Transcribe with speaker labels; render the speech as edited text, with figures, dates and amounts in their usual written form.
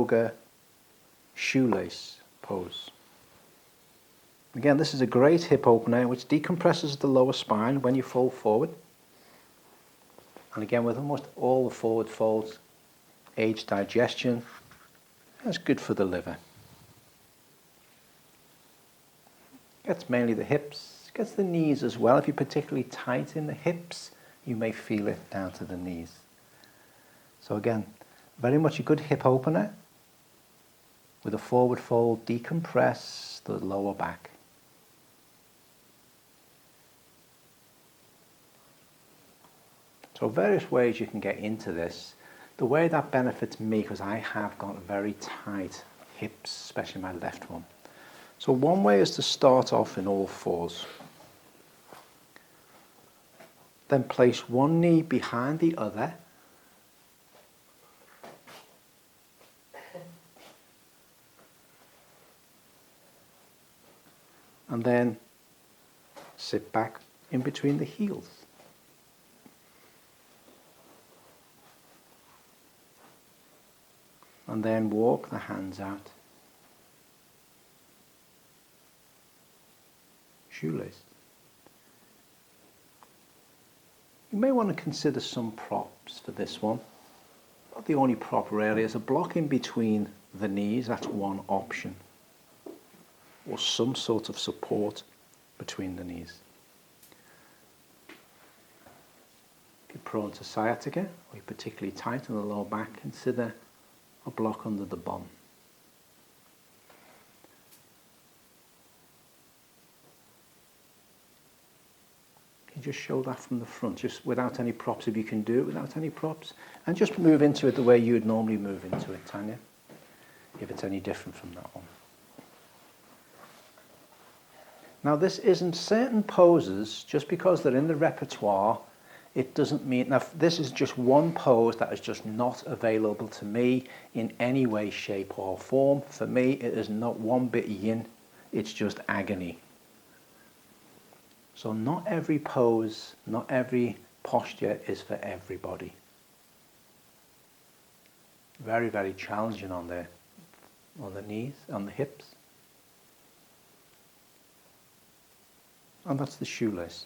Speaker 1: yoga shoelace pose. Again, this is a great hip opener which decompresses the lower spine when you fold forward. And again, with almost all the forward folds, aids digestion. That's good for the liver. Gets mainly the hips, gets the knees as well. If you're particularly tight in the hips, you may feel it down to the knees. So again, very much a good hip opener. With a forward fold, decompress the lower back. So various ways you can get into this. The way that benefits me, because I have got very tight hips, especially my left one. So one way is to start off in all fours. Then place one knee behind the other. And then sit back in between the heels. And then walk the hands out. Shoelace. You may want to consider some props for this one. Not the only prop really is a block in between the knees, that's one option. Or some sort of support between the knees. If you're prone to sciatica, or you're particularly tight in the lower back, consider a block under the bum. You just show that from the front, just without any props, if you can do it without any props, and just move into it the way you would normally move into it, Tanya, if it's any different from that one. Now this isn't certain poses, just because they're in the repertoire, it doesn't mean, now this is just one pose that is just not available to me in any way, shape or form. For me, it is not one bit yin, it's just agony. So not every pose, not every posture is for everybody. Very, very challenging on the knees, on the hips. And that's the shoelace.